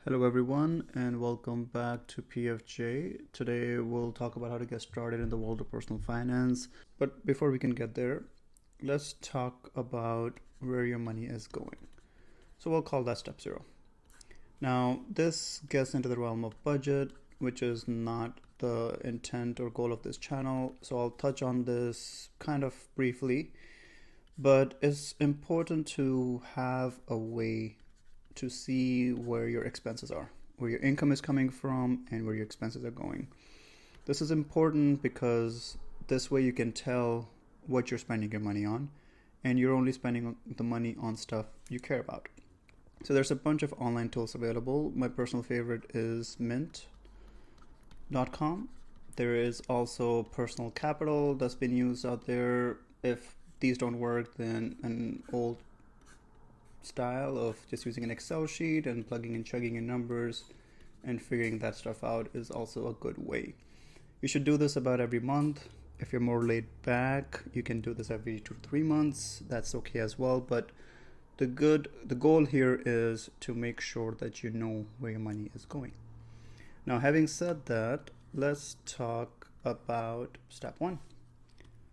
Hello everyone and welcome back to PFJ. Today we'll talk about how to get started in the world of personal finance. But before we can get there, let's talk about where your money is going. So we'll call that step 0. Now this gets into the realm of budget, which is not the intent or goal of this channel. So I'll touch on this kind of briefly, but it's important to have a way to see where your expenses are, where your income is coming from, and where your expenses are going. This is important because this way you can tell what you're spending your money on, and you're only spending the money on stuff you care about. So there's a bunch of online tools available. My personal favorite is mint.com. There is also Personal Capital that's been used out there. If these don't work, then an old style of just using an Excel sheet and plugging and chugging your numbers and figuring that stuff out is also a good way. You should do this about every month. If you're more laid back, you can do this every 2 to 3 months. That's okay as well. But the goal here is to make sure that you know where your money is going. Now, having said that, let's talk about step 1.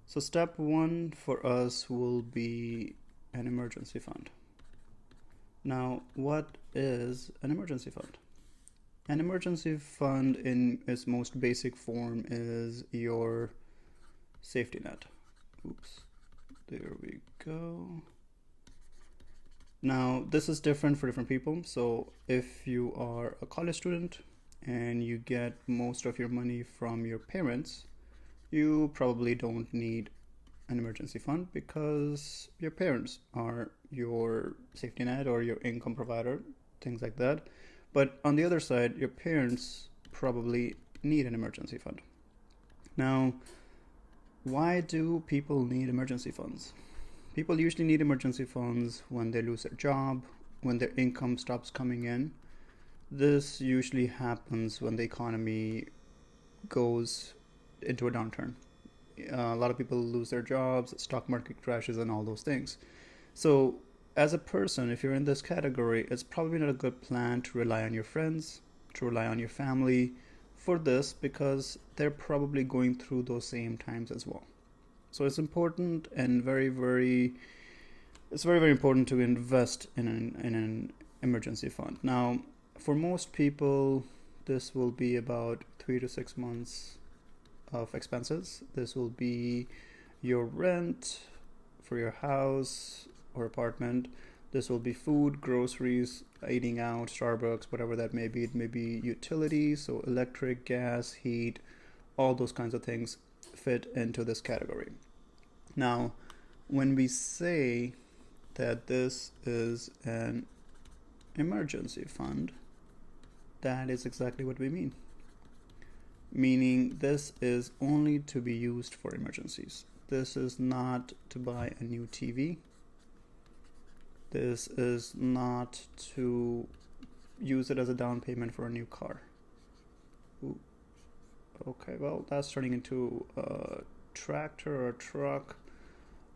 So step 1 for us will be an emergency fund. Now, what is an emergency fund? An emergency fund in its most basic form is your safety net. Oops, there we go. Now, this is different for different people. So if you are a college student and you get most of your money from your parents, you probably don't need an emergency fund because your parents are your safety net or your income provider, things like that. But on the other side, your parents probably need an emergency fund. Now, why do people need emergency funds? People usually need emergency funds when they lose their job, when their income stops coming in. This usually happens when the economy goes into a downturn. A lot of people lose their jobs, stock market crashes, and all those things. So as a person, if you're in this category, it's probably not a good plan to rely on your friends, to rely on your family for this, because they're probably going through those same times as well. So it's important and very important to invest in an emergency fund. Now, for most people, this will be about 3 to 6 months of expenses. This will be your rent for your house or apartment. This will be food, groceries, eating out, Starbucks, whatever that may be. It may be utilities, so electric, gas, heat, all those kinds of things fit into this category. Now, when we say that this is an emergency fund, that is exactly what we mean. Meaning this is only to be used for emergencies. This is not to buy a new TV. This is not to use it as a down payment for a new car. Ooh. Okay, well, that's turning into a tractor or a truck.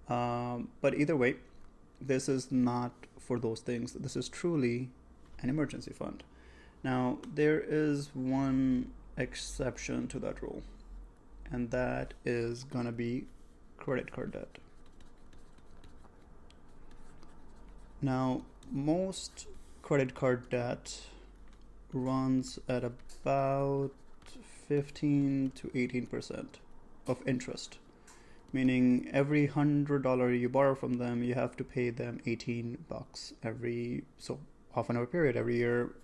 But either way, this is not for those things. This is truly an emergency fund. Now, there is one exception to that rule, and that is gonna be credit card debt. Now, most credit card debt runs at about 15 to 18% of interest, meaning every $100 you borrow from them, you have to pay them $18 every half an hour period every year,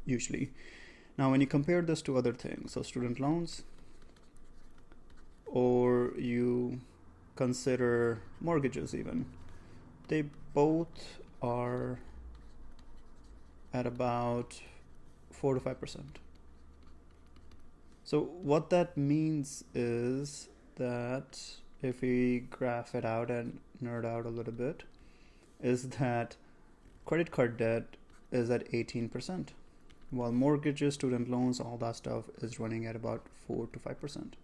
usually. Now, when you compare this to other things, so student loans, or you consider mortgages even, they both are at about 4 to 5%. So what that means is that if we graph it out and nerd out a little bit, is that credit card debt is at 18%. While mortgages, student loans, all that stuff is running at about 4 to 5%.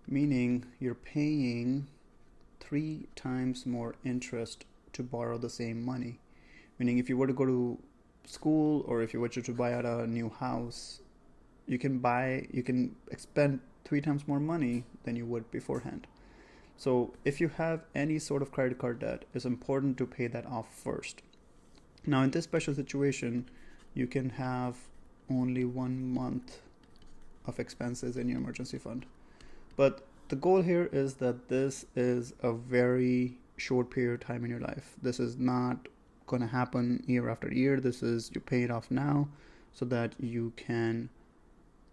Meaning you're paying 3 times more interest to borrow the same money. Meaning if you were to go to school, or if you were to buy out a new house, you can spend 3 times more money than you would beforehand. So if you have any sort of credit card debt, it's important to pay that off first. Now, in this special situation, you can have only 1 month of expenses in your emergency fund. But the goal here is that this is a very short period of time in your life. This is not going to happen year after year. This is, you pay it off now so that you can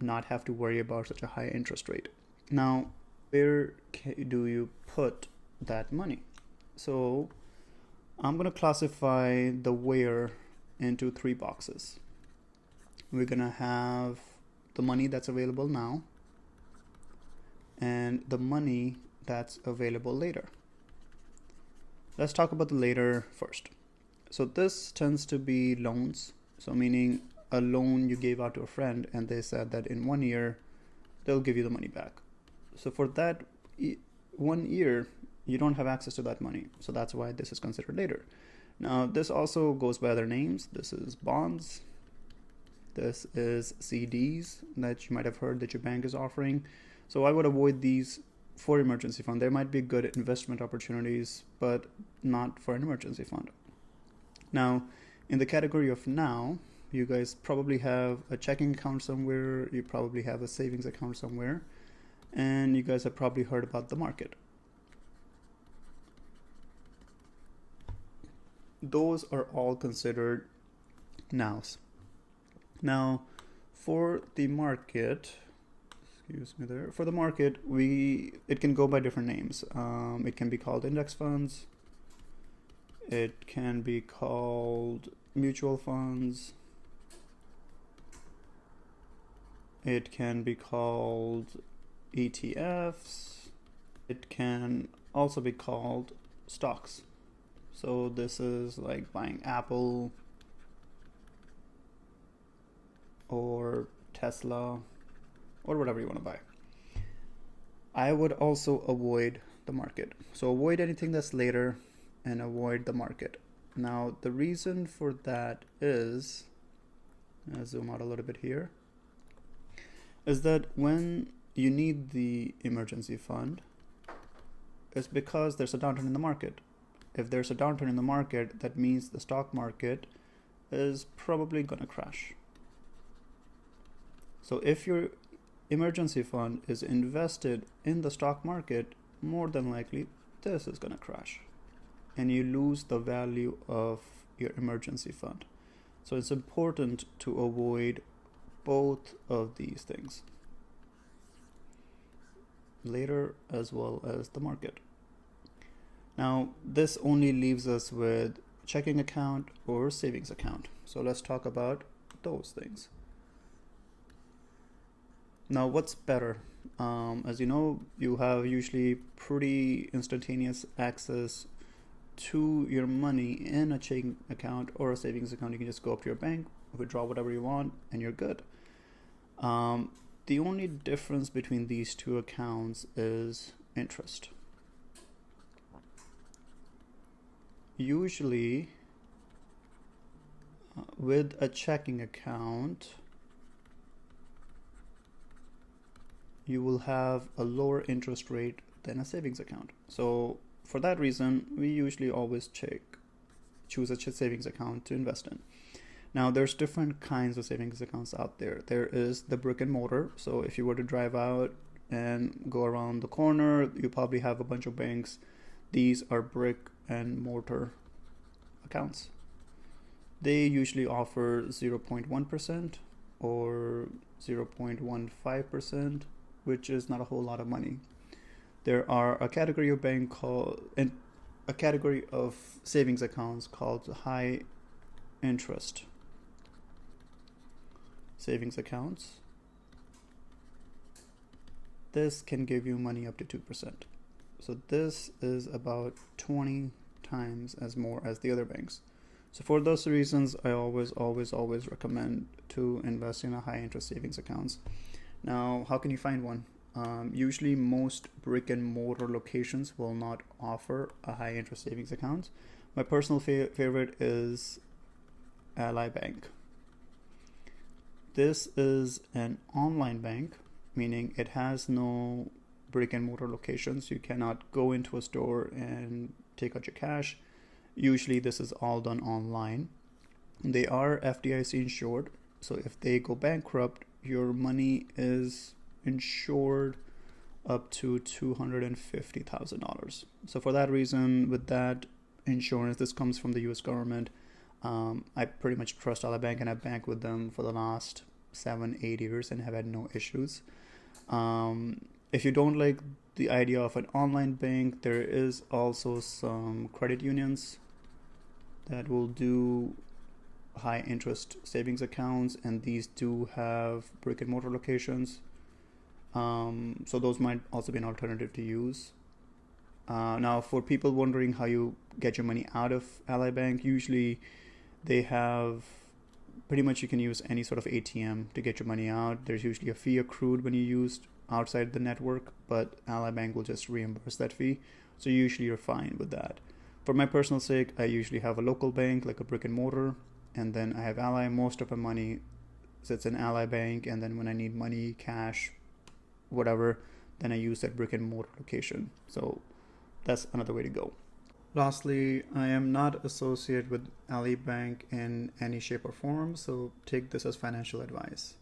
not have to worry about such a high interest rate. Now, where do you put that money? So I'm going to classify the where into 3 boxes. We're going to have the money that's available now and the money that's available later. Let's talk about the later first. So this tends to be loans. So meaning a loan you gave out to a friend and they said that in 1 year they'll give you the money back. So for that 1 year, you don't have access to that money. So that's why this is considered later. Now, this also goes by other names. This is bonds. This is CDs that you might have heard that your bank is offering. So I would avoid these for emergency fund. There might be good investment opportunities, but not for an emergency fund. Now, in the category of now, you guys probably have a checking account somewhere. You probably have a savings account somewhere. And you guys have probably heard about the market. Those are all considered nows. Now, for the market, for the market, it can go by different names. It can be called index funds. It can be called mutual funds. It can be called ETFs. It can also be called stocks. So this is like buying Apple or Tesla or whatever you want to buy. I would also avoid the market. So avoid anything that's later and avoid the market. Now, the reason for that is, I'll zoom out a little bit here, is that when you need the emergency fund, it's because there's a downturn in the market. If there's a downturn in the market, that means the stock market is probably going to crash. So if your emergency fund is invested in the stock market, more than likely this is going to crash and you lose the value of your emergency fund. So it's important to avoid both of these things, later as well as the market. Now, this only leaves us with checking account or savings account. So let's talk about those things. Now, what's better? As you know, you have usually pretty instantaneous access to your money in a checking account or a savings account. You can just go up to your bank, withdraw whatever you want, and you're good. The only difference between these two accounts is interest. Usually, with a checking account, you will have a lower interest rate than a savings account. So for that reason, we usually always choose a savings account to invest in. Now, there's different kinds of savings accounts out there. There is the brick and mortar. So if you were to drive out and go around the corner, you probably have a bunch of banks. These are brick and mortar accounts. They usually offer 0.1% or 0.15%, which is not a whole lot of money. There are a category of bank a category of savings accounts called high interest savings accounts. This can give you money up to 2%. So this is about 20 times as more as the other banks. So for those reasons, I always recommend to invest in a high interest savings accounts. Now, how can you find one? Usually most brick and mortar locations will not offer a high interest savings account. My personal favorite is Ally Bank. This is an online bank, meaning it has no brick and mortar locations. You cannot go into a store and take out your cash. Usually this is all done online. They are FDIC insured, so if they go bankrupt, your money is insured up to $250,000. So for that reason, with that insurance, this comes from the US government. I pretty much trust Ally Bank, and I've banked with them for the last 7-8 years and have had no issues. If you don't like the idea of an online bank, there is also some credit unions that will do high interest savings accounts, and these do have brick and mortar locations. So those might also be an alternative to use. Now, for people wondering how you get your money out of Ally Bank, usually they have pretty much, you can use any sort of ATM to get your money out. There's usually a fee accrued when you use outside the network, but Ally Bank will just reimburse that fee. So usually you're fine with that. For my personal sake, I usually have a local bank, like a brick and mortar, and then I have Ally. Most of my money sits in Ally Bank, and then when I need money, cash, whatever, then I use that brick and mortar location. So that's another way to go. Lastly, I am not associated with Ally Bank in any shape or form, so take this as financial advice.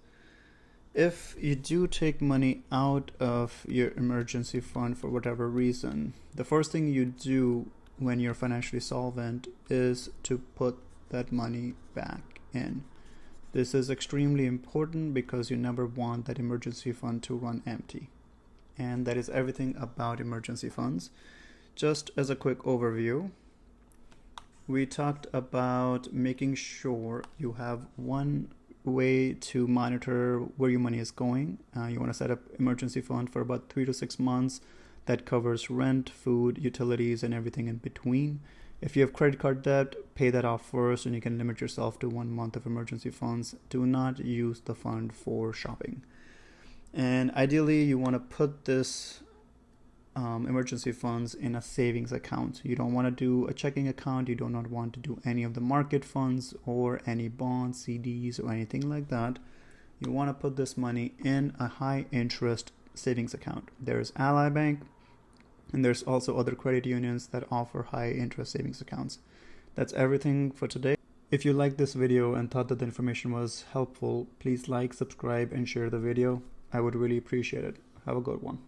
If you do take money out of your emergency fund for whatever reason, the first thing you do when you're financially solvent is to put that money back in. This is extremely important because you never want that emergency fund to run empty. And that is everything about emergency funds. Just as a quick overview, we talked about making sure you have one way to monitor where your money is going. You want to set up emergency fund for about 3 to 6 months that covers rent, food, utilities, and everything in between. If you have credit card debt, pay that off first, and you can limit yourself to 1 month of emergency funds. Do not use the fund for shopping. And ideally, you want to put this emergency funds in a savings account. You don't want to do a checking account. You do not want to do any of the market funds or any bonds, CDs, or anything like that. You want to put this money in a high interest savings account. There's Ally Bank, and there's also other credit unions that offer high interest savings accounts. That's everything for today. If you liked this video and thought that the information was helpful, please like, subscribe, and share the video. I would really appreciate it. Have a good one.